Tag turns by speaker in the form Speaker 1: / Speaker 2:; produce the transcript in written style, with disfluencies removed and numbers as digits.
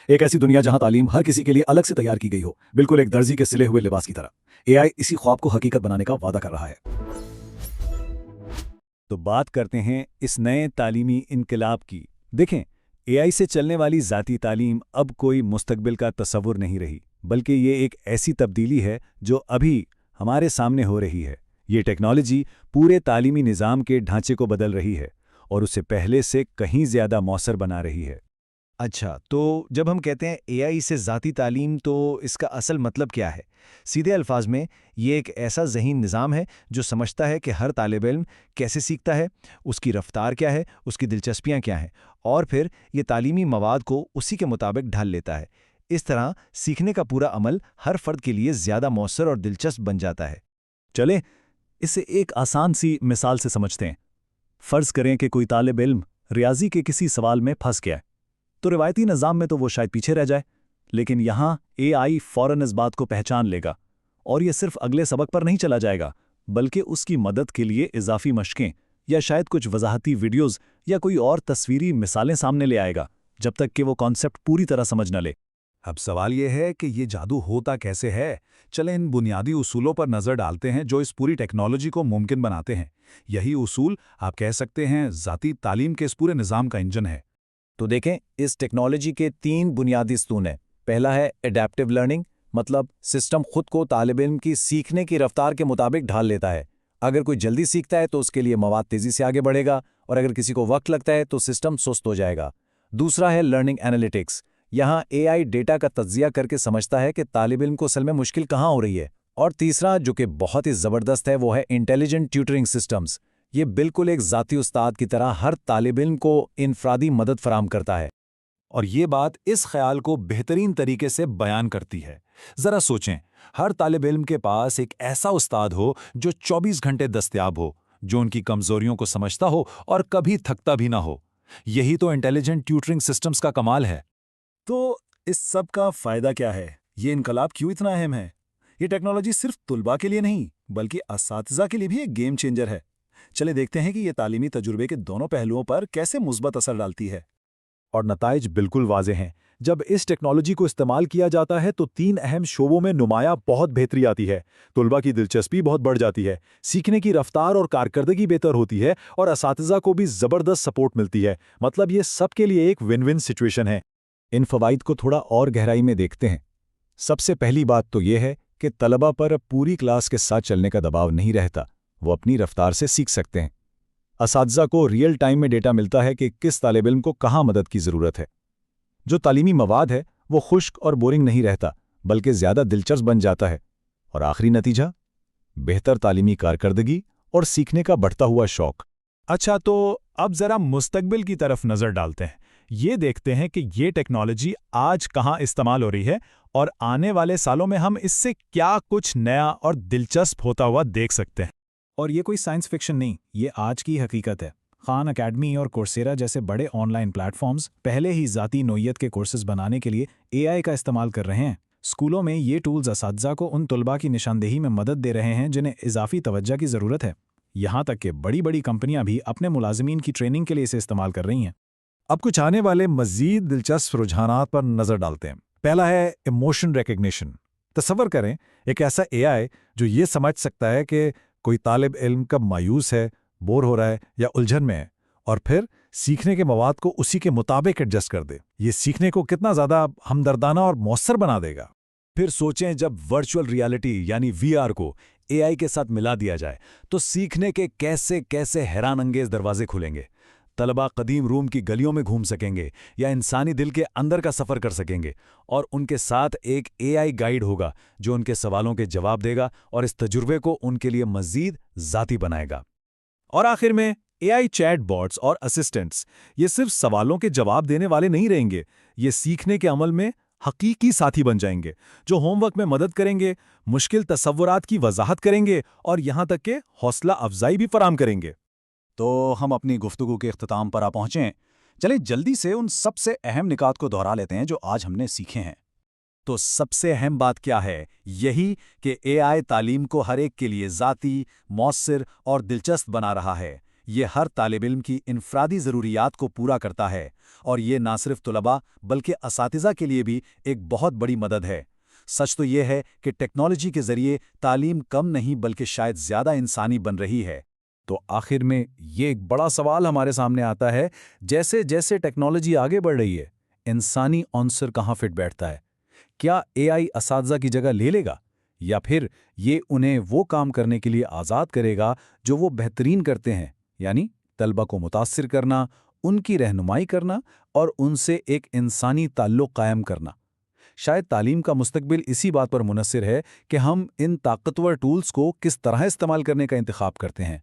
Speaker 1: एक ऐसी दुनिया जहां तालीम हर किसी के लिए अलग से तैयार की गई हो, बिल्कुल एक दर्जी के सिले हुए लिबास की तरह। एआई इसी ख्वाब को हकीकत बनाने का वादा कर रहा है।
Speaker 2: तो बात करते हैं इस नए तालीमी इनकलाब की। देखें, एआई से चलने वाली ज़ाती तालीम अब कोई मुस्तकबिल का तसव्वुर नहीं रही, बल्कि ये एक ऐसी तब्दीली है जो अभी हमारे सामने हो रही है। ये टेक्नोलॉजी पूरे तालीमी निज़ाम के ढांचे को बदल रही है और उसे पहले से कहीं ज़्यादा मौसर बना रही है।
Speaker 3: अच्छा, तो जब हम कहते हैं एआई से ज़ाती तालीम, तो इसका असल मतलब क्या है? सीधे अल्फाज में, ये एक ऐसा ज़हीन निज़ाम है जो समझता है कि हर तालिब इल्म कैसे सीखता है, उसकी रफ्तार क्या है, उसकी दिलचस्पियाँ क्या हैं, और फिर ये तालीमी मवाद को उसी के मुताबिक ढाल लेता है। इस तरह सीखने का पूरा अमल हर फ़र्द के लिए ज़्यादा मौसर और दिलचस्प बन जाता है।
Speaker 2: चलें, इसे एक आसान सी मिसाल से समझते हैं। फ़र्ज़ करें कि कोई तालिब इल्म रियाजी के किसी सवाल में फंस गया है, तो रिवायती निज़ाम में तो वो शायद पीछे रह जाए, लेकिन यहाँ एआई फ़ौरन इस बात को पहचान लेगा और ये सिर्फ अगले सबक पर नहीं चला जाएगा, बल्कि उसकी मदद के लिए इजाफी मशकें या शायद कुछ वजाहती वीडियोज़ या कोई और तस्वीरी मिसालें सामने ले आएगा, जब तक कि वो कॉन्सेप्ट पूरी तरह समझ न ले।
Speaker 4: अब सवाल यह है कि ये जादू होता कैसे है। चलें इन बुनियादी उसूलों पर नज़र डालते हैं जो इस पूरी टेक्नोलॉजी को मुमकिन बनाते हैं। यही उसूल आप कह सकते हैं ज़ाती तालीम के इस पूरे निज़ाम का इंजन है।
Speaker 3: तो देखें, इस टेक्नोलॉजी के 3 बुनियादी स्तून हैं। पहला है एडेप्टिव लर्निंग, मतलब सिस्टम खुद को तालिब इल्म की सीखने की रफ्तार के मुताबिक ढाल लेता है। अगर कोई जल्दी सीखता है तो उसके लिए मवाद तेज़ी से आगे बढ़ेगा, और अगर किसी को वक्त लगता है तो सिस्टम सुस्त हो जाएगा। दूसरा है लर्निंग एनालिटिक्स। यहाँ एआई डेटा का तज्जिया करके समझता है कि तालिब इल्म को असल में मुश्किल कहाँ हो रही है। और तीसरा, जो कि बहुत ही ज़बरदस्त है, वो है इंटेलिजेंट ट्यूटरिंग सिस्टम्स। ये बिल्कुल एक ज़ाती उस्ताद की तरह हर तालिब इल्म को इनफरादी मदद फराहम करता है।
Speaker 4: और ये बात इस ख्याल को बेहतरीन तरीके से बयान करती है। ज़रा सोचें, हर तालिब इल्म के पास एक ऐसा उस्ताद हो जो 24 घंटे दस्तयाब हो, जो उनकी कमज़ोरियों को समझता हो और कभी थकता भी ना हो। यही तो इंटेलिजेंट ट्यूटरिंग सिस्टम्स का कमाल है।
Speaker 2: तो इस सब का फ़ायदा क्या है? ये इनकलाब क्यों इतना अहम है? ये टेक्नोलॉजी सिर्फ तुलबा के लिए नहीं, बल्कि असातिज़ा के लिए भी एक गेम चेंजर है। चले देखते हैं कि ये तालीमी तजुर्बे के दोनों पहलुओं पर कैसे मुस्बत असर डालती है।
Speaker 5: और नताइज बिल्कुल वाज़ेह हैं। जब इस टेक्नोलॉजी को इस्तेमाल किया जाता है तो 3 अहम शोबों में नुमाया बहुत बेहतरी आती है। तुलबा की दिलचस्पी बहुत बढ़ जाती है, सीखने की रफ्तार और कारकर्दगी बेहतर होती है, और असातिज़ा को भी ज़बरदस्त सपोर्ट मिलती है। मतलब ये सबके लिए एक विन विन सिचुएशन है।
Speaker 1: इन फ़वाइद को थोड़ा और गहराई में देखते हैं। सबसे पहली बात तो ये है कि तलबा पर अब पूरी क्लास के साथ चलने का दबाव नहीं रहता, वो अपनी रफ्तार से सीख सकते हैं। असातिज़ा को रियल टाइम में डेटा मिलता है कि किस तालिब इल्म को कहाँ मदद की ज़रूरत है। जो तालीमी मवाद है वो खुश्क और बोरिंग नहीं रहता, बल्कि ज़्यादा दिलचस्प बन जाता है। और आखिरी नतीजा, बेहतर तालीमी कारकर्दगी और सीखने का बढ़ता हुआ शौक।
Speaker 5: अच्छा, तो अब ज़रा मुस्तकबिल की तरफ नज़र डालते हैं। ये देखते हैं कि ये टेक्नोलॉजी आज कहाँ इस्तेमाल हो रही है और आने वाले सालों में हम इससे क्या कुछ नया और दिलचस्प होता हुआ देख सकते हैं।
Speaker 6: और ये कोई साइंस फिक्शन नहीं, ये आज की हकीकत है। खान अकेडमी और कोर्सेरा जैसे बड़े ऑनलाइन प्लेटफॉर्म्स पहले ही ज़ाती नोयत के कोर्सेज बनाने के लिए एआई का इस्तेमाल कर रहे हैं। स्कूलों में ये टूल्स असातिज़ा को उन तुलबा की निशानदेही में मदद दे रहे हैं जिन्हें इजाफी तवज्जो की ज़रूरत है। यहाँ तक कि बड़ी बड़ी कंपनियां भी अपने मुलाजिमीन की ट्रेनिंग के लिए इसे इस्तेमाल कर रही हैं।
Speaker 5: अब कुछ आने वाले मज़ीद दिलचस्प रुझानात पर नज़र डालते हैं। पहला है इमोशन रिकग्निशन। तसव्वुर करें एक ऐसा एआई जो ये समझ सकता है कि कोई तालिब इल्म कब मायूस है, बोर हो रहा है या उलझन में है, और फिर सीखने के मवाद को उसी के मुताबिक एडजस्ट कर दे। ये सीखने को कितना ज़्यादा हमदर्दाना और मौसर बना देगा।
Speaker 2: फिर सोचें, जब वर्चुअल रियलिटी यानी वीआर को एआई के साथ मिला दिया जाए तो सीखने के कैसे कैसे हैरान अंगेज दरवाजे खुलेंगे। तलबा कदीम रूम की गलियों में घूम सकेंगे या इंसानी दिल के अंदर का सफ़र कर सकेंगे, और उनके साथ एक एआई गाइड होगा जो उनके सवालों के जवाब देगा और इस तजुर्बे को उनके लिए मज़ीद ज़ाती बनाएगा।
Speaker 5: और आखिर में एआई चैट बॉट्स और असिस्टेंट्स, ये सिर्फ सवालों के जवाब देने वाले नहीं रहेंगे, ये सीखने के अमल में हकीकी साथी बन जाएंगे, जो होमवर्क में मदद करेंगे, मुश्किल तसव्वुरात की वजाहत करेंगे और यहाँ तक कि हौसला अफजाई भी फराहम करेंगे।
Speaker 1: तो हम अपनी गुफ्तगू के इख्तिताम पर आ पहुँचें। चलिए जल्दी से उन सबसे अहम निकात को दोहरा लेते हैं जो आज हमने सीखे हैं।
Speaker 2: तो सबसे अहम बात क्या है? यही कि एआई तालीम को हर एक के लिए ज़ाती, मौसर और दिलचस्प बना रहा है।
Speaker 3: یہ ہر طالب علم کی انفرادی ضروریات کو پورا کرتا ہے، اور یہ نہ صرف طلباء بلکہ اساتذہ کے لیے بھی ایک بہت بڑی مدد ہے۔ سچ تو یہ ہے کہ ٹیکنالوجی کے ذریعے تعلیم کم نہیں بلکہ شاید زیادہ انسانی بن رہی ہے۔
Speaker 4: تو آخر میں یہ ایک بڑا سوال ہمارے سامنے آتا ہے، جیسے جیسے ٹیکنالوجی آگے بڑھ رہی ہے، انسانی عنصر کہاں فٹ بیٹھتا ہے؟ کیا اے آئی اساتذہ کی جگہ لے لے گا، یا پھر یہ انہیں وہ کام کرنے کے لیے آزاد کرے گا جو وہ بہترین کرتے ہیں، یعنی طلبہ کو متاثر کرنا، ان کی رہنمائی کرنا اور ان سے ایک انسانی تعلق قائم کرنا؟ شاید تعلیم کا مستقبل اسی بات پر منحصر ہے کہ ہم ان طاقتور ٹولز کو کس طرح استعمال کرنے کا انتخاب کرتے ہیں۔